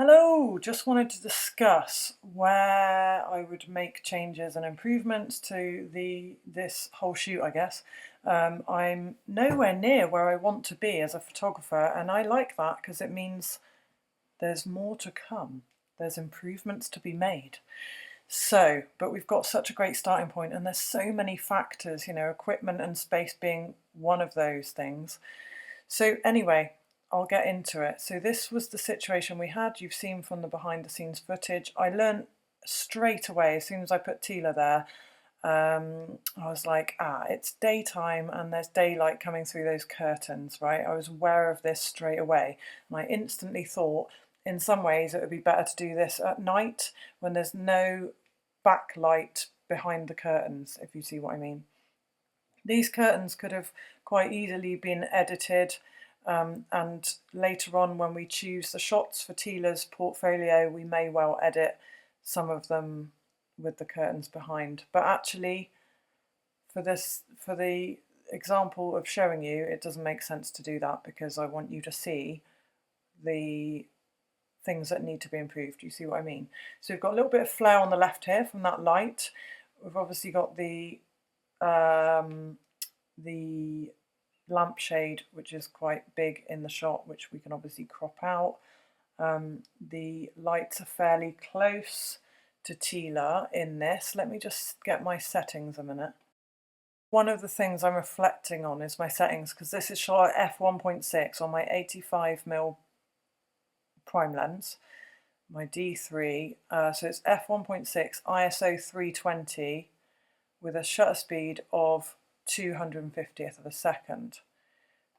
Hello, just wanted to discuss where I would make changes and improvements to this whole shoot, I guess. I'm nowhere near where I want to be as a photographer, and I like that because it means there's more to come. There's improvements to be made. So, but we've got such a great starting point, and there's so many factors, equipment and space being one of those things. So anyway, I'll get into it. So this was the situation we had. You've seen from the behind the scenes footage. I learned straight away, as soon as I put Tila there, I was like, it's daytime and there's daylight coming through those curtains, right? I was aware of this straight away. And I instantly thought, in some ways, it would be better to do this at night when there's no backlight behind the curtains, if you see what I mean. These curtains could have quite easily been edited, and later on when we choose the shots for Tila's portfolio, we may well edit some of them with the curtains behind. But actually, for the example of showing you, it doesn't make sense to do that because I want you to see the things that need to be improved. You see what I mean? So we've got a little bit of flare on the left here from that light. We've obviously got the lampshade, which is quite big in the shot, which we can obviously crop out. The lights are fairly close to Tila in this. Let me just get my settings a minute. One of the things I'm reflecting on is my settings, because this is shot at f1.6 on my 85mm prime lens, my D3. So it's f1.6 ISO 320 with a shutter speed of 250th of a second.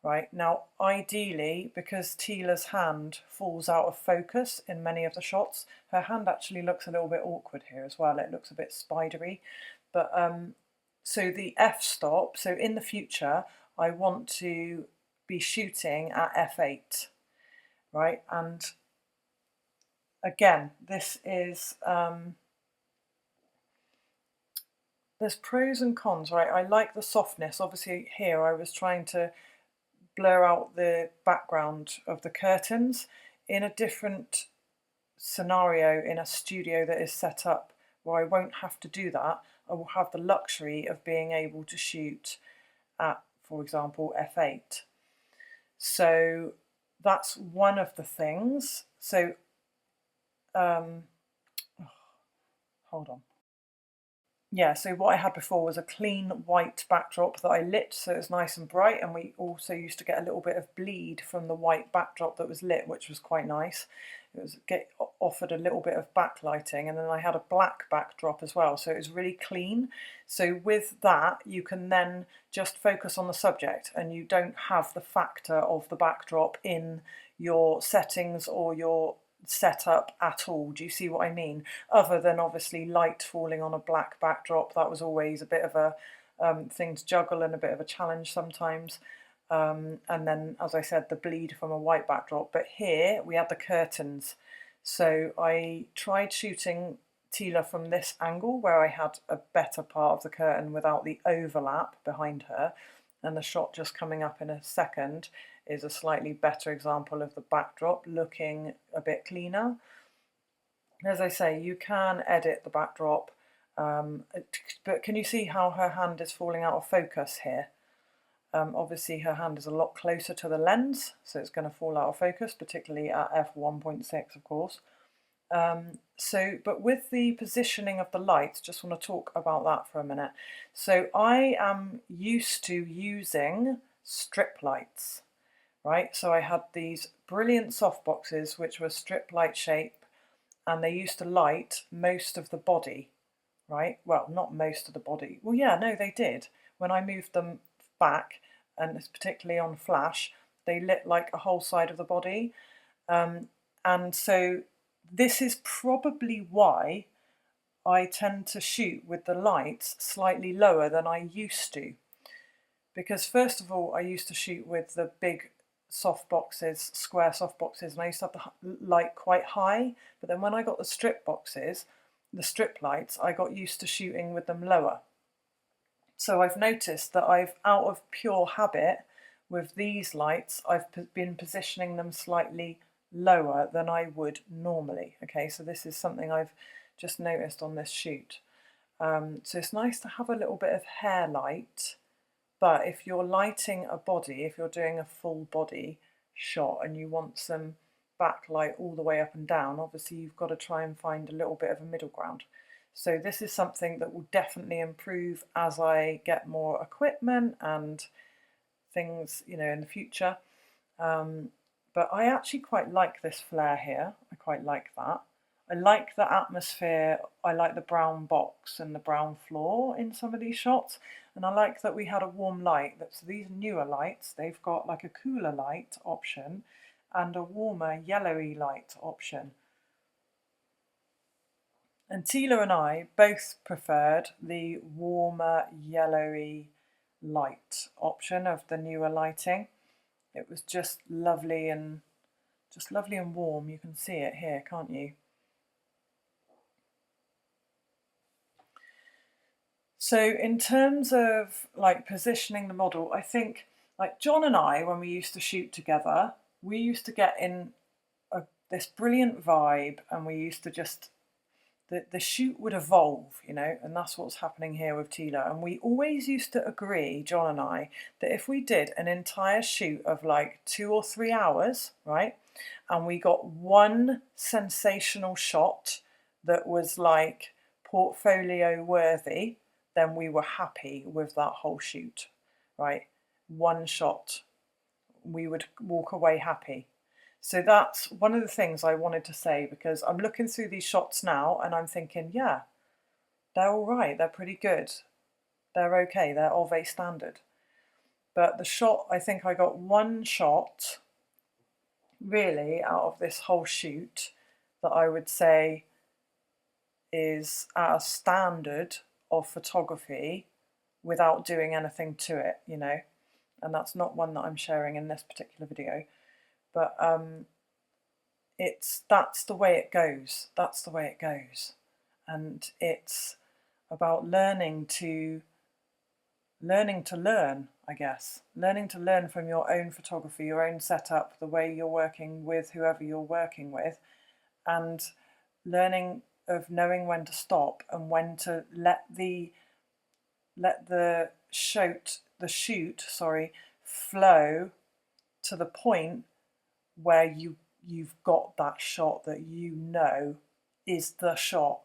Right, now ideally, because Tila's hand falls out of focus in many of the shots, her hand actually looks a little bit awkward here as well. It looks a bit spidery. But so the f-stop, so in the future I want to be shooting at f8, right? And again, this is there's pros and cons, right? I like the softness. Obviously here I was trying to blur out the background of the curtains. In a different scenario, in a studio that is set up where I won't have to do that, I will have the luxury of being able to shoot at, for example, f8. So that's one of the things. So hold on. Yeah, so what I had before was a clean white backdrop that I lit so it was nice and bright, and we also used to get a little bit of bleed from the white backdrop that was lit, which was quite nice. It was offered a little bit of backlighting, and then I had a black backdrop as well, so it was really clean. So with that, you can then just focus on the subject, and you don't have the factor of the backdrop in your settings or your setup at all. Do you see what I mean? Other than obviously light falling on a black backdrop, that was always a bit of a thing to juggle and a bit of a challenge sometimes. And then, as I said, the bleed from a white backdrop. But here we had the curtains. So I tried shooting Tila from this angle where I had a better part of the curtain without the overlap behind her. And the shot just coming up in a second is a slightly better example of the backdrop looking a bit cleaner. As I say, you can edit the backdrop, but can you see how her hand is falling out of focus here? Obviously her hand is a lot closer to the lens, so it's going to fall out of focus, particularly at f1.6 of course. But with the positioning of the lights, just want to talk about that for a minute. So I am used to using strip lights, right? So I had these brilliant softboxes which were strip light shape, and they used to light most of the body, right? Well, not most of the body. Well, yeah, no, they did. When I moved them back, and it's particularly on flash, they lit like a whole side of the body. And so this is probably why I tend to shoot with the lights slightly lower than I used to. Because first of all, I used to shoot with the big soft boxes, square soft boxes, and I used to have the light quite high. But then when I got the strip boxes, the strip lights, I got used to shooting with them lower. So I've noticed that I've, out of pure habit, with these lights, I've been positioning them slightly lower than I would normally. Okay, so this is something I've just noticed on this shoot. So it's nice to have a little bit of hair light, but if you're lighting a body, if you're doing a full body shot and you want some backlight all the way up and down, obviously you've got to try and find a little bit of a middle ground. So this is something that will definitely improve as I get more equipment and things, you know, in the future. But I actually quite like this flare here. I quite like that. I like the atmosphere. I like the brown box and the brown floor in some of these shots. And I like that we had a warm light. So these newer lights, they've got like a cooler light option and a warmer yellowy light option. And Tila and I both preferred the warmer yellowy light option of the newer lighting. It was just lovely and warm. You can see it here, can't you? So in terms of like positioning the model, I think like John and I, when we used to shoot together, we used to get in this brilliant vibe, and we used to just, the shoot would evolve, you know, and that's what's happening here with Tila. And we always used to agree, John and I, that if we did an entire shoot of like 2 or 3 hours, right, and we got one sensational shot that was like portfolio worthy, then we were happy with that whole shoot, right? One shot, we would walk away happy. So that's one of the things I wanted to say, because I'm looking through these shots now and I'm thinking, yeah, they're all right, they're pretty good, they're okay, they're of a standard. But the shot, I think I got one shot really out of this whole shoot that I would say is at a standard of photography without doing anything to it, you know. And that's not one that I'm sharing in this particular video, but that's the way it goes. That's the way it goes. And it's about learning to learn, I guess. Learning to learn from your own photography, your own setup, the way you're working with whoever you're working with, and learning of knowing when to stop and when to let the shoot flow to the point where you've got that shot that you know is the shot,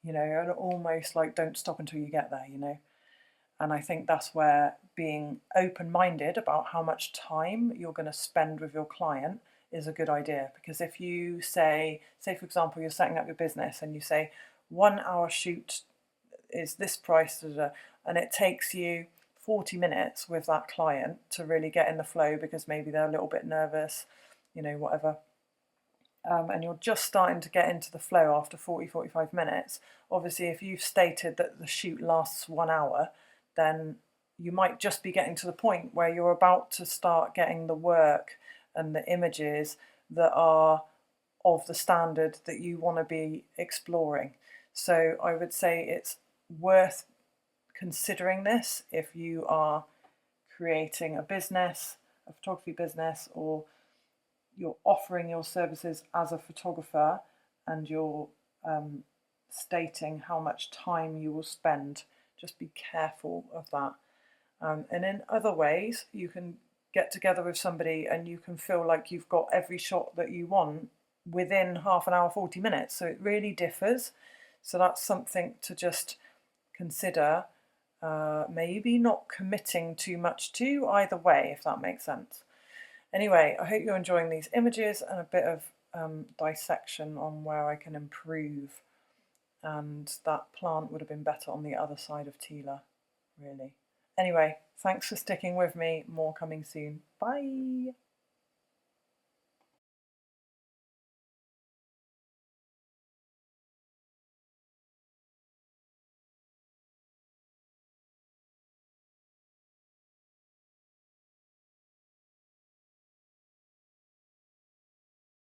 you know, and almost like don't stop until you get there, you know. And I think that's where being open-minded about how much time you're going to spend with your client is a good idea. Because if you say for example, you're setting up your business and you say 1 hour shoot is this price, and it takes you 40 minutes with that client to really get in the flow because maybe they're a little bit nervous, you know, whatever. And you're just starting to get into the flow after 40-45 minutes. Obviously, if you've stated that the shoot lasts 1 hour, then you might just be getting to the point where you're about to start getting the work and the images that are of the standard that you want to be exploring. So I would say it's worth considering this if you are creating a business, a photography business, or you're offering your services as a photographer and you're stating how much time you will spend. Just be careful of that. And in other ways, you can get together with somebody and you can feel like you've got every shot that you want within half an hour, 40 minutes. So it really differs. So that's something to just consider. Maybe not committing too much to either way, if that makes sense. Anyway, I hope you're enjoying these images and a bit of dissection on where I can improve. And that plant would have been better on the other side of Tila, really. Anyway, thanks for sticking with me. More coming soon. Bye.